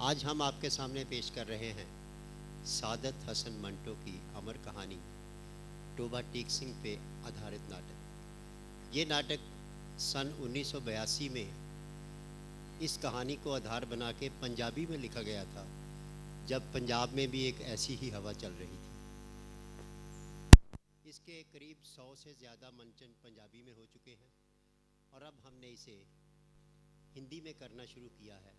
आज हम आपके सामने पेश कर रहे हैं सादत हसन मंटो की अमर कहानी टोबा टेक सिंह पे आधारित नाटक। ये नाटक सन 1982 में इस कहानी को आधार बना के पंजाबी में लिखा गया था, जब पंजाब में भी एक ऐसी ही हवा चल रही थी। इसके करीब 100 से ज़्यादा मंचन पंजाबी में हो चुके हैं और अब हमने इसे हिंदी में करना शुरू किया है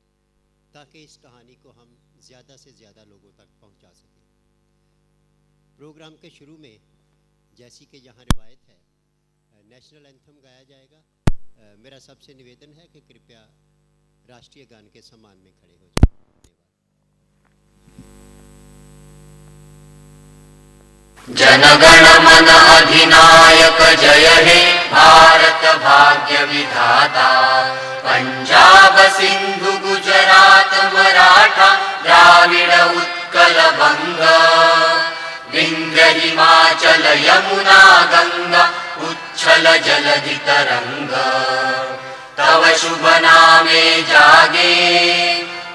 ताकि इस कहानी को हम ज़्यादा से ज़्यादा लोगों तक पहुंचा सकें। प्रोग्राम के शुरू में जैसी कि यहाँ रिवायत है, नेशनल एंथम गाया जाएगा। मेरा सबसे निवेदन है कि कृपया राष्ट्रीय गान के सम्मान में खड़े हो जाएं। जनगण मन अधिनायक जय हे भारत भाग्य विधाता। पंजाब सिंधु गुजरात मराठा द्राविड़ उत्कल बंगा। विंध्य हिमाचल यमुना गंगा उच्छल जलधि तरंगा। तव शुभ नामे जागे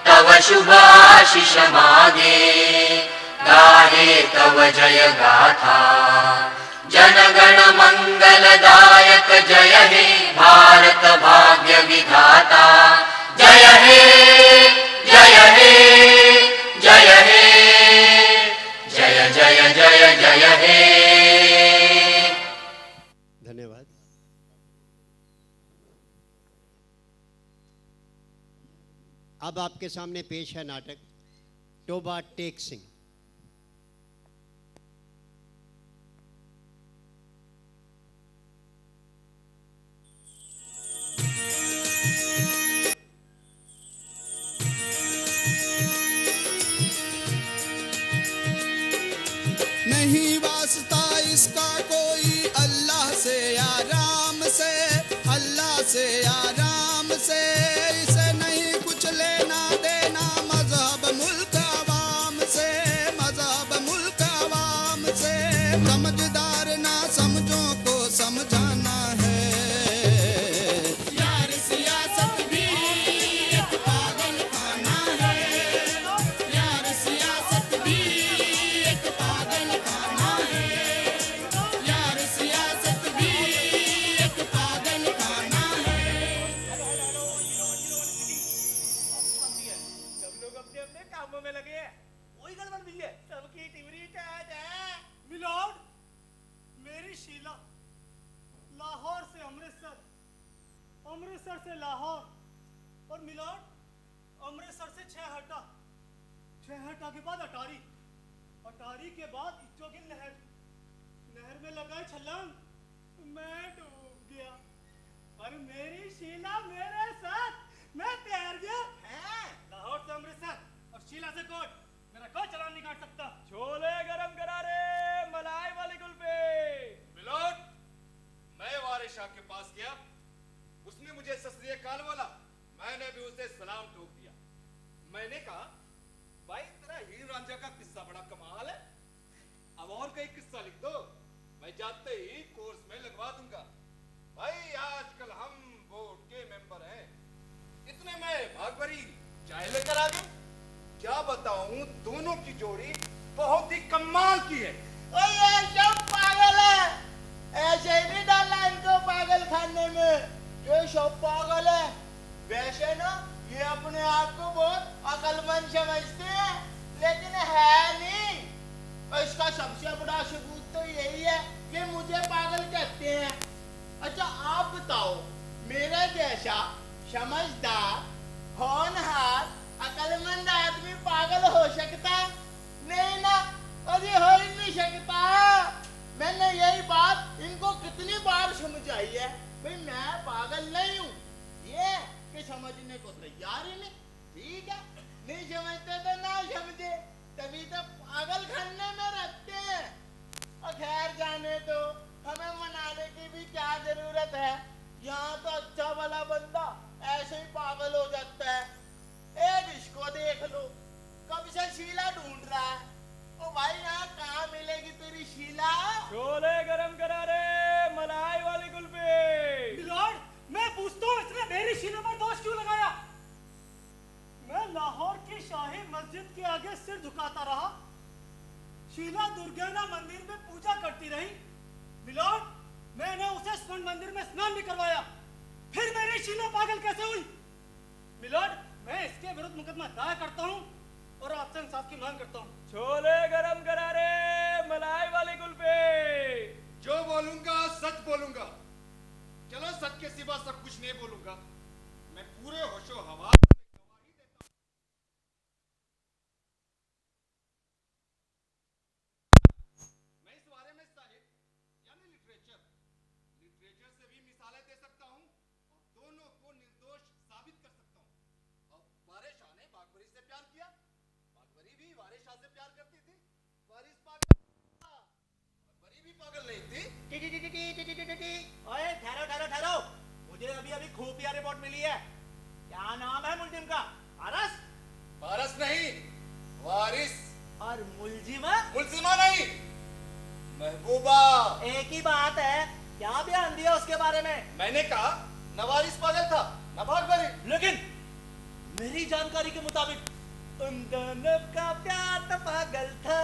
तव शुभ आशीष मागे। गाहे तव जय गाथा जनगण मंगलदायक जय हे भारत भाग्य विधाता। जय हे जय हे जय हे जय जय जय जय हे। धन्यवाद। अब आपके सामने पेश है नाटक टोबा टेक सिंह। नहीं वास्ता इसका कोई अल्लाह से या राम से, अल्लाह से या राम से। इसे नहीं कुछ लेना देना मजहब मुल्क अवाम से, मजहब मुल्क अवाम से। समझदार ना समझो को समझाना है। यार सियासत भी एक पागल खाना है। यार सियासत भी एक पागल खाना है। यार सियासत भी एक पागल खाना है। सब लोग अपने अपने कामों में लगे हैं। वही गड़बड़ नहीं है, सबकी टिमरी टाइट है। मिलोड, मेरी शीला लाहौर से अमृतसर, अमृतसर से लाहौर और मिलोड अमृतसर से छहटा, छहटा के बाद अटारी, अटारी के बाद इच्चोगिल नहर, नहर में लगा छलांग, मैं डूब गया। पर मेरी शीला मेरे साथ, मैं तैर गया। लाहौर से अमृतसर और शीला से कोट, मेरा कोई चालान नहीं काट सकता। छोले गरम करारे मलाई वाले कुलफे। मिलोड, मैं वारिस शाह के पास गया, उसने मुझे सत श्री अकाल बोला, मैंने भी उसे सलाम ठोक दिया। मैंने कहा भाई तेरा हीर रांझा का किस्सा बड़ा कमाल है, अब और कोई किस्सा लिख दो, मैं जाते ही कोर्स में लगवा दूंगा। भाई आजकल हम बोर्ड के मेंबर हैं। इतने में भागवरी चाय लेकर आ गई। क्या बताऊं, दोनों की जोड़ी बहुत ही कमाल की है। ये सब पागल है, ऐसे ही नहीं डालना इनको पागल खाने में। ये सब पागल है। वैसे ना ये अपने आप को बहुत अकलमंद समझते हैं, लेकिन है नहीं। और इसका सबसे बड़ा सबूत तो यही है कि मुझे पागल कहते हैं। अच्छा आप बताओ, मेरे जैसा समझदार, होनहार, अकलमंद आदमी पागल हो सकता है? नहीं ना, अरे हो ही नहीं सकता। मैंने यही बात इनको कितनी बार समझाई है, भाई मैं पागल नहीं हूँ। ये कि समझने को तैयार ही नहीं। ठीक है, नहीं समझते तो ना समझे, तभी तो पागल खाने में रखते हैं। और खैर जाने तो, हमें मनाने की भी क्या जरूरत है। यहाँ तो अच्छा वाला बंदा ऐसे ही पागल हो जाता है। शाही मस्जिद के आगे सिर झुकाता रहा, शीला दुर्गाना मंदिर में पूजा करती रही। मिलॉर्ड, मैंने उसे स्वर्ण मंदिर में स्नान भी करवाया, फिर मेरी शीला पागल कैसे हुई? मिलॉर्ड, मैं इसके विरुद्ध मुकदमा दायर करता हूँ और आपसे इंसाफ की मांग करता हूँ। छोले गरम करारे, मलाई वाली कुल्फी। जो बोलूंगा सच बोलूंगा। चलो, सच के सिवा सब कुछ नहीं बोलूंगा। मैं पूरे होशो हवास में गवाही देता हूं। मैं इस बारे में साहित्य यानी लिटरेचर से भी मिसालें दे सकता हूं और दोनों को निर्दोष साबित कर सकता हूं। अब वारिस शाह ने बागबरी से प्यार किया, बागबरी भी वारिस शाह से प्यार करती थी। वारिस पागल, बागबरी भी पागल नहीं थी। ओए ठहरो ठहरो ठहरो, मुझे अभी अभी खुफिया रिपोर्ट मिली है। क्या नाम है मुलजिम का? पारस? पारस नहीं, वारिस। और मुलजिमा? मुलजिमा नहीं, महबूबा। एक ही बात है, क्या बयान दिया उसके बारे में? मैंने कहा न वारिस पागल था न बागबरी। लेकिन मेरी जानकारी के मुताबिक उन दोनों का प्यार तो पागल था।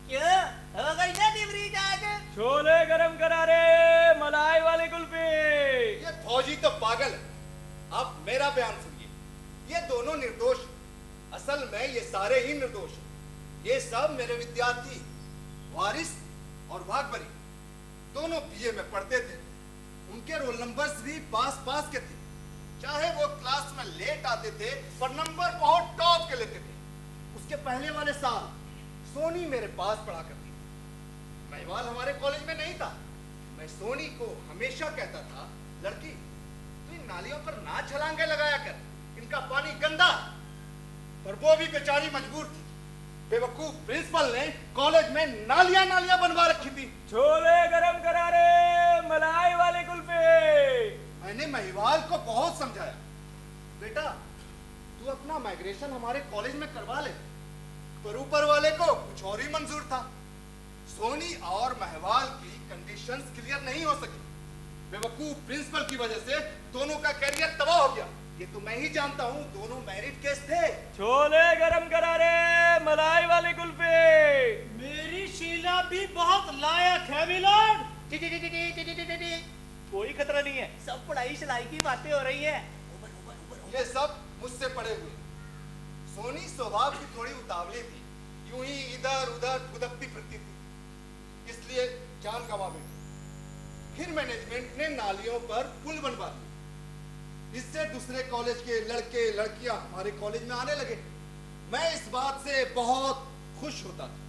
क्या हो गई ना डिबरी जाके? छोले गरम करारे, मलाई वाली कुल्फी। ये फौजी तो पागल है। अब मेरा बयान सुनिए। ये दोनों निर्दोष, असल में ये सारे ही निर्दोष हैं। ये सब मेरे विद्यार्थी वारिस और बागबरी दोनों बीए में पढ़ते थे। उनके रोल नंबर्स भी पास के थे। चाहे वो क्लास में लेट आते थे पर नंबर बहुत टॉप के लेते थे। उसके पहले वाले साल सोनी मेरे पास पढ़ा करती थी। महिवाल हमारे कॉलेज में नहीं था। मैं सोनी को हमेशा कहता था, लड़की तू इन नालियों पर ना छलांगे लगाया कर, इनका पानी गंदा। पर वो भी बेचारी मजबूर थी। बेवकूफ प्रिंसिपल ने कॉलेज में नालियां बनवा रखी थी। छोले गरम करारे, मलाई वाली कुल्फी। मैंने महिवाल को बहुत समझाया, बेटा तू अपना माइग्रेशन हमारे कॉलेज में करवा ले। पर ऊपर वाले को कुछ और ही मंजूर था। सोनी और महवाल की कंडीशंस क्लियर नहीं हो सकी। बेवकूफ प्रिंसिपल की वजह से दोनों का कैरियर तबाह हो गया। ये तो मैं ही जानता हूँ, दोनों मैरिड केस थे। छोले गरम करारे, मलाई वाली कुल्फी। मेरी शीला भी बहुत लायक है मिलॉर्ड। कोई खतरा नहीं है, सब पढ़ाई शलाई की बातें हो रही है। ये सब मुझसे पड़े हुए। सोनी स्वभाव की थोड़ी उतावली थी, यूं ही इधर उधर खुदकती फिरती थी, इसलिए जान गंवा बैठी। फिर मैनेजमेंट ने नालियों पर पुल बनवा दिए। इससे दूसरे कॉलेज के लड़के लड़कियां हमारे कॉलेज में आने लगे। मैं इस बात से बहुत खुश होता था,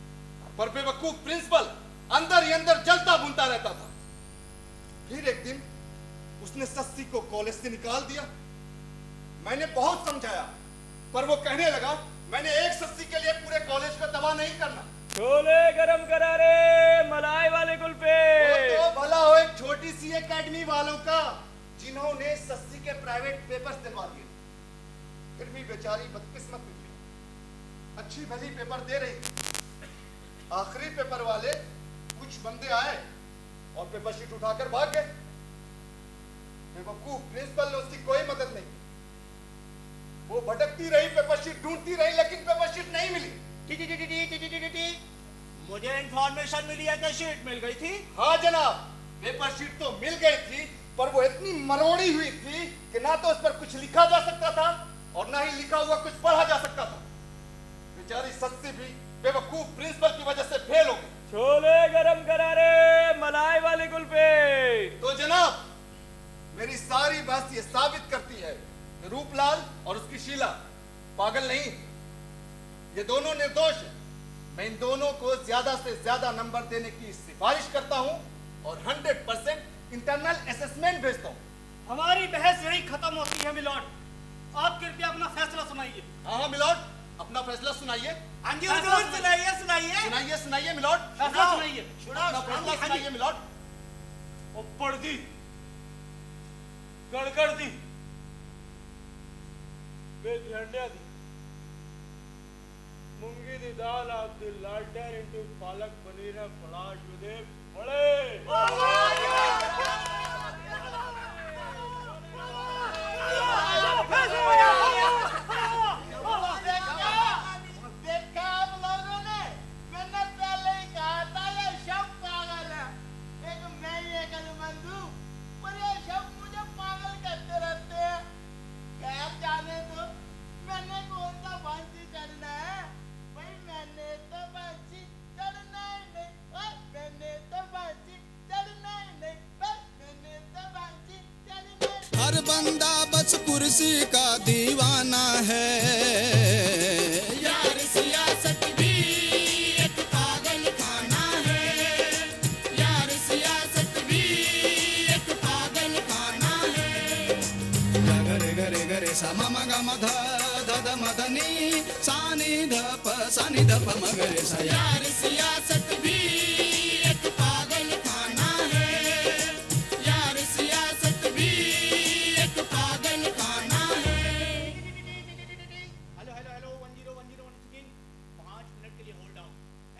पर बेवकूफ प्रिंसिपल अंदर ही अंदर जलता भूनता रहता था। फिर एक दिन उसने सस्सी को कॉलेज से निकाल दिया। मैंने बहुत समझाया, पर वो कहने लगा मैंने एक सस्सी के लिए पूरे कॉलेज को तबाह नहीं करना। छोले गरम करारे, मलाई वाली कुल्फी। वो तो भला हो एक छोटी सी एकेडमी वालों का, जिन्होंने सस्सी के प्राइवेट पेपर्स दिलवा दिए। फिर भी बेचारी बदकिस्मत निकली, अच्छी भली पेपर दे रही। आखिरी पेपर वाले कुछ बंदे आए और पेपर शीट उठाकर भाग गए। बेवकूफ प्रिंसिपल ने उसकी कोई मदद नहीं की। वो भटकती रही, पेपर शीट ढूंढती रही, लेकिन पेपर शीट नहीं मिली। मुझे इंफॉर्मेशन मिली है कि शीट मिल गई थी। हाँ जनाब, पेपर शीट तो मिल गई थी, पर वो इतनी मरोड़ी हुई थी कि ना तो उस पर कुछ लिखा जा सकता था और ना ही लिखा हुआ कुछ पढ़ा जा सकता था। बेचारी सस्सी भी बेवकूफ प्रिंसिपल की वजह से फेल हो गई। छोले गरम करारे, मलाई वाली कुल्फी। तो जनाब, मेरी सारी बात ये साबित करती है कि रूपलाल और उसकी शीला पागल नहीं, ये दोनों निर्दोष हैं। मैं इन दोनों को ज्यादा से ज्यादा नंबर देने की सिफारिश करता हूं और 100% इंटरनल असेसमेंट भेजता हूं। हमारी बहस यही खत्म होती है मिलॉर्ड, आप कृपया अपना फैसला सुनाइए। हाँ मिलॉर्ड, अपना फैसला सुनाइए। हाँ जी हुजूर, सुनाइए सुनाइए सुनाइए सुनाइए मिलॉर्ड, फैसला सुनाइए। अपना फैसला सुनाइए मिलॉर्ड। ऊपर दी, गड़गड़ दी, बेझंडिया दी, मूंगी दी दाल आप दी लालटेन इंटू पालक पनीर फलाश उदे बड़े। हर बंदा बस कुर्सी का दीवाना है। यार सियासत भी एक पागल खाना है, यार सियासत भी एक पागल खाना है। गरे गरे गरे सा म ग म ध ध ध म ध नि सा नि ध प सा नि ध प म ग रे सा। यार सियासत भी एक पागल खाना है, यार सियासत भी एक पागल खाना है। Hello hello hello 1010 second 5 minute के लिए होल्ड डाउन।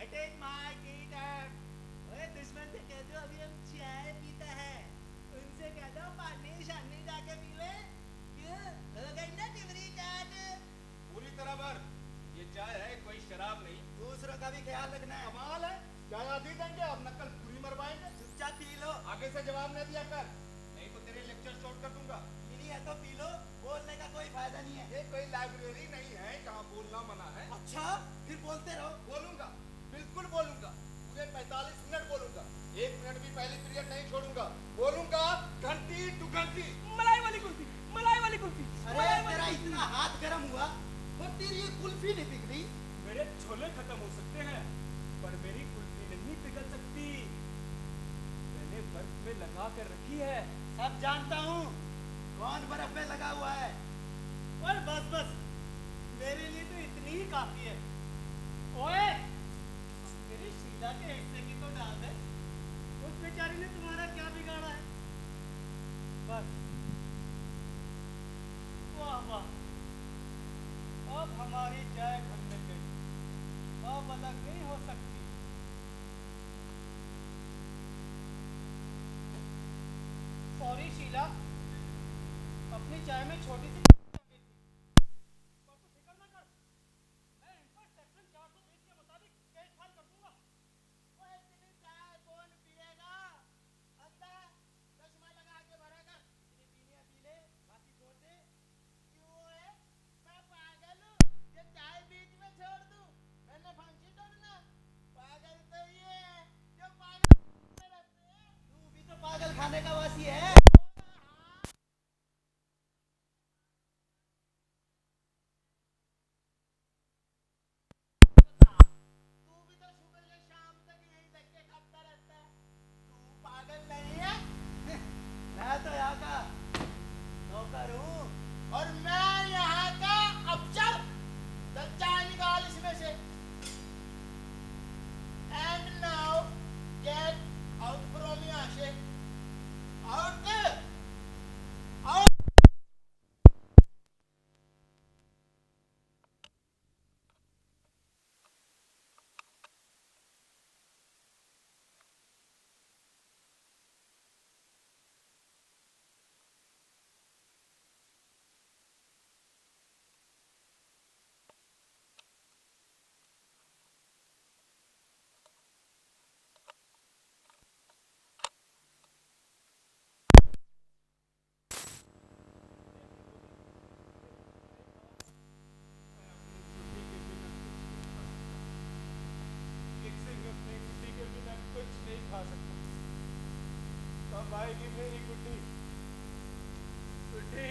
अटैक माय कीटक। ओए दुश्मन से कह दो अभी हम चाय पीता है, उनसे कह दो पानी शानी जाके पी ले। क्यों हो गई ना टिवरी चाट? पूरी तरह भर, ये चाय है कोई शराब नहीं। दूसरों का भी ख्याल रखना है। कमाल है, चाय आधी देंगे और नकल पूरी मरवाएंगे। चुपचाप पी लो। आगे से जवाब नहीं दिया कर, नहीं तो तेरे लेक्चर शॉर्ट कर दूंगा। पीनी है तो पी लो, बोलने का कोई फायदा नहीं है। ये कोई लाइब्रेरी नहीं है जहाँ बोलना मना है। अच्छा फिर बोलते रहो। बोलूंगा, बिल्कुल बोलूंगा, पूरे 45 मिनट बोलूंगा, 1 मिनट भी पहली पीरियड नहीं छोड़ूंगा। बोलूंगा घंटी टू घंटी। मलाई वाली कुल्फी, मलाई वाली कुल्फी। अरे तेरा इतना हाथ गर्म हुआ और तेरी ये कुल्फी नहीं पिघली। मेरे छोले खत्म हो सकते हैं पर मेरी कुल्फी नहीं पिघल सकती। मैंने बर्फ में लगा कर रखी है। सब जानता हूँ कौन बर्फ में लगा हुआ है। और बस बस, मेरे लिए तो इतनी ही काफी है। ओए, मेरी शीला के हिस्से की तो डाल दे। उस बेचारी ने तुम्हारा क्या बिगाड़ा है? बस, वाह वाह, अब हमारी चाय घर में गई, अब अलग नहीं हो सकती। सॉरी शीला, अपनी चाय में छोटी सी पर तू फिक्र ना कर, मैं इन पर सेक्शन 420 के मुताबिक केस फाइल कर दूंगा। ओए इतनी चाय कौन पिएगा? अंदर चश्मा लगा के भरेगा। इतनी पीनी है पी ले, बाकी छोड़ दे। क्यों है? मैं पागल हूँ ये चाय बीच में छोड़ दूँ? मैंने फांसी तोड़ना? पागल तो ये है जो पागल में रहते हैं। तू भी तो पागल खाने का वासी है। तू भी तो सुबह से शाम तक यही धक्के खाता रहता है। तू पागल नहीं है? मैं तो यहाँ का नौकर हूँ और मैं यहाँ का अफसर। तो चाय निकाल इसमें से। And now get out from यहाँ से। Out, out। कब आएगी मेरी गुड्डी? गुड्डी,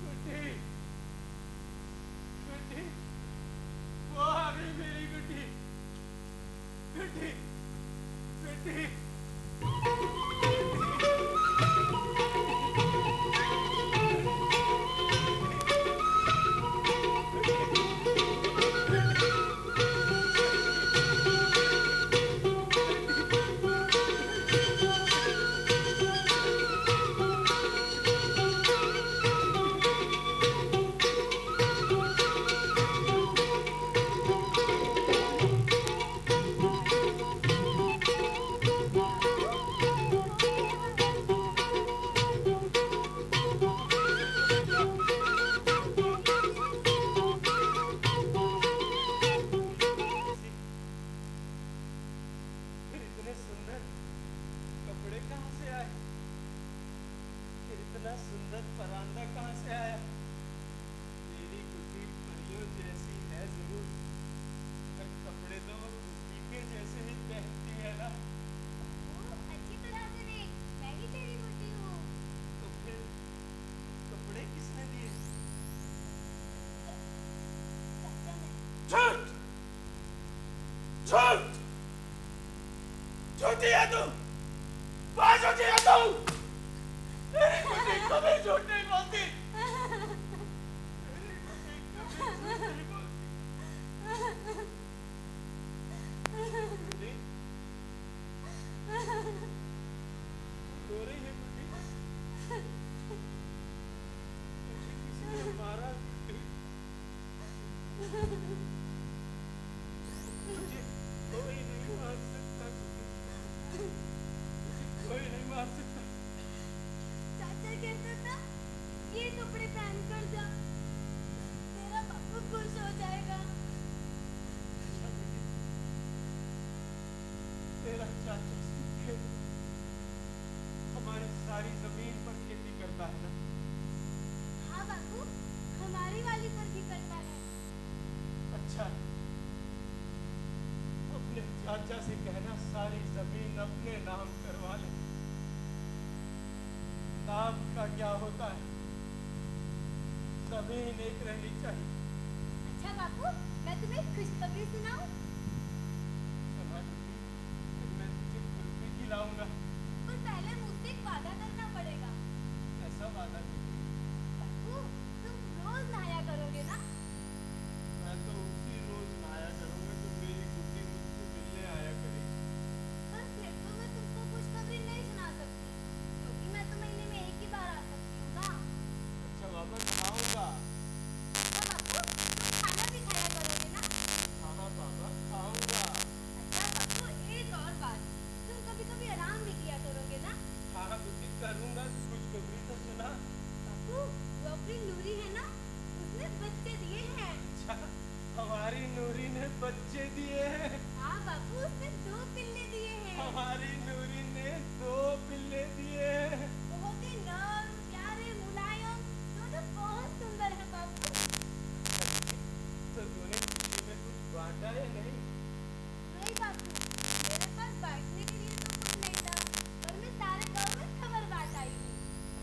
गुड्डी, गुड्डी, वो आ गई मेरी गुड्डी, गुड्डी, गुड्डी। झूठ, झूठी है तू, बहुत झूठी है तू। मुझे कभी झूठ नहीं बोलती। रो रही है मुझे किसी ने मारा, मुझे कोई नहीं मार सकता, कोई नहीं मार सकता। चाचा कहता था ये कपड़े पहन कर जा, तेरा बापू खुश हो जाएगा। तेरा चाचा सूखे हमारी सारी जमीन पर खेती करता है ना? हाँ बापू, हमारी वाली पर भी करता है। अच्छा, अपने चाचा से कहना सारी जमीन अपने नाम करवा ले। नाम का क्या होता है, जमीन एक रहनी चाहिए। अच्छा बापू, मैं तुम्हें खुशखबरी सुनाऊं? सुना दीदी, मैं तुझे कुल्फी खिलाऊंगा। पर पहले मुझसे एक वादा करना पड़ेगा। ऐसा वादा दीदी? बापू, तुम रोज नहाया करोगे ना? मैं तो उसी रोज नहाया करूंगा जो मेरी गुड्डी मुझसे मिलने आया करेगी। पर फिर तो मैं तुमको खुशखबरी नहीं सुना सकती, क्योंकि मैं तो महीने में एक ही बार आ सकती हूँ ना। अच्छा बाबा, नहाऊंगा। अच्छा बापू, तुम खाना भी खाया करोगे ना? हाँ हाँ बाबा, खाऊंगा। अच्छा बापू, एक और बात, तुम कभी कभी आराम भी किया करोगे ना? हाँ हाँ बुद्धि करूंगा, खुशखबरी तो सुना। बापू, वो अपनी नूरी है ना, उसने बच्चे दिए हैं। अच्छा, हमारी नूरी ने बच्चे दिए हैं। हाँ बापू, उसने 2 पिल्ले दिए हैं। हमारी नूरी ने 2 पिल्ले दिए हैं। बहुत ही नर्म, प्यारे, मुलायम, दोनों बहुत सुंदर है बापू। तो तूने खुशी में कुछ बांटा या नहीं? नहीं बापू, मेरे पास बांटने के लिए तो कुछ नहीं था, पर मैं सारे गांव में खबर बांट आई हूँ।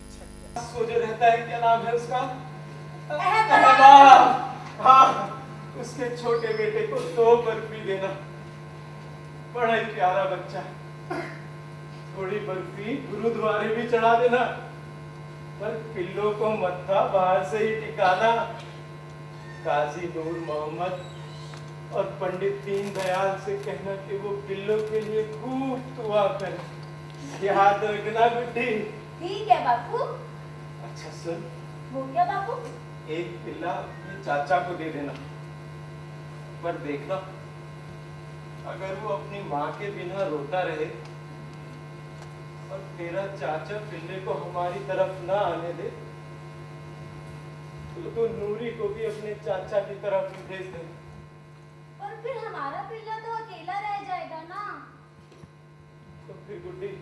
अच्छा किया। वो जो रहता है, क्या नाम है उसका? अहबाब। हाँ, उसके छोटे बेटे को 2 बर्फी देना। बड़ा ही प्यारा बच्चा। थोड़ी बर्फी गुरुद्वारे भी चढ़ा देना, पर पिल्लों को मत्था बाहर से ही टिकाना। काजी नूर मोहम्मद और पंडित दीनदयाल से कहना कि वो पिल्लों के लिए खूब दुआ करे। याद रखना गुड्डी। ठीक है बापू। अच्छा सुन, वो क्या बापू? एक पिल्ला अपने चाचा को दे देना, पर देखना अगर वो अपनी माँ के बिना रोता रहे और तेरा चाचा पिल्ले को हमारी तरफ ना आने दे, तो नूरी को भी अपने चाचा की तरफ भेज दे। पर फिर हमारा पिल्ला तो अकेला रह जाएगा ना। तो फिर गुड्डी,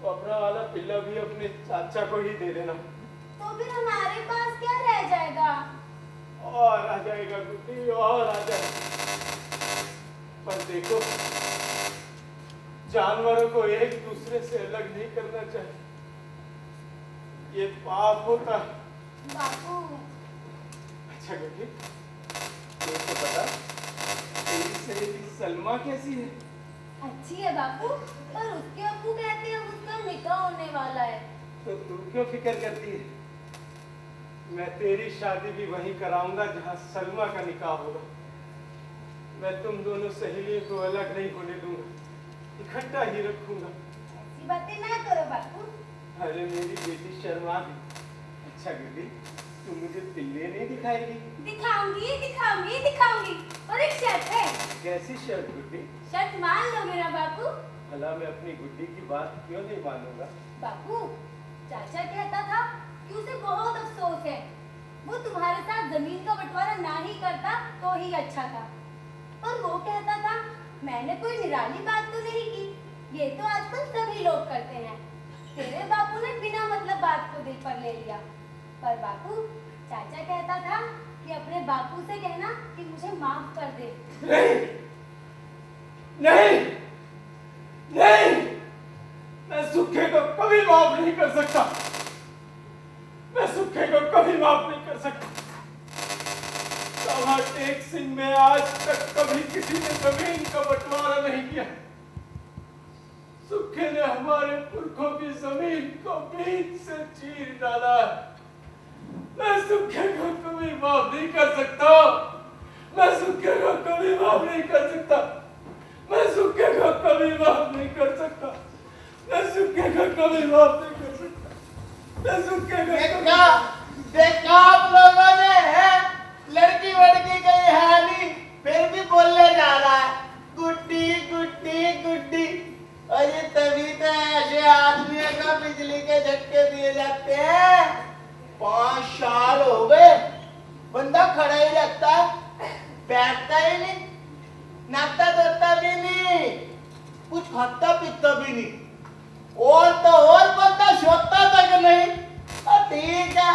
वो अपना वाला पिल्ला भी अपने चाचा को ही दे देना। तो फिर हमारे पास क्या रह जाएगा? और आ जाएगा गुड्डी, और आ जाएगा। पर देखो, जानवरों को एक दूसरे से अलग नहीं करना चाहिए, ये पाप होता है। बापू। अच्छा गुड्डी, तो बता, तेरी सहेली सलमा कैसी है? अच्छी है बापू, पर उसके अब्बू कहते हैं उसका निकाह होने वाला है। तो तू क्यों फिक्र करती है? मैं तेरी शादी भी वहीं कराऊंगा जहां सलमा का निकाह होगा। मैं तुम दोनों सहेलियों को अलग नहीं होने दूंगा, इकट्ठा ही रखूंगा। ऐसी बातें ना करो बापू। अरे मेरी बेटी शर्मा भी। अच्छा गुड्डी, तू मुझे पिल्ले नहीं दिखाएगी? दिखाऊंगी दिखाऊंगी दिखाऊंगी, और एक शर्त है। कैसी शर्त गुड्डी? शर्त मान लोगे ना बापू? भला मैं अपनी गुड्डी की बात क्यों नहीं मानूंगा? बापू, चाचा कहता था कि उसे बहुत अफसोस है, वो तुम्हारे साथ जमीन का बंटवारा ना ही करता तो ही अच्छा था। और वो कहता था मैंने कोई निराली बात तो नहीं की, ये तो आजकल सभी लोग करते हैं। तेरे बापू ने बिना मतलब बात को दिल पर ले लिया। पर बापू, चाचा कहता था कि अपने बापू से कहना कि मुझे माफ कर दे। नहीं, नहीं, नहीं, मैं सुखे को कभी माफ नहीं कर सकता। मैं सुखे को कभी माफ नहीं कर सकता। वहां टेक सिंह में आज तक कभी किसी ने जमीन का बंटवारा नहीं किया। सुखे ने हमारे पुरखों की जमीन को बीच से चीर डाला है। मैं सुखे को कभी माफ नहीं कर सकता। मैं सुखे को कभी माफ नहीं कर सकता। मैं सुखे को कभी माफ नहीं कर सकता। मैं सुखे को कभी माफ नहीं कर सकता। मैं सुखे को देखा आप लोगों ने है, लड़की वड़की कहीं है नहीं, फिर भी बोलने जा रहा है गुड्डी गुड्डी गुड्डी। और ये तभी तो ऐसे आदमियों को बिजली के झटके दिए जाते हैं। 5 साल हो गए, बंदा खड़ा ही रहता है, बैठता ही नहीं, नाता धोता भी नहीं, कुछ खाता पीता भी नहीं, और तो और बंदा सोता तक नहीं। ठीक है,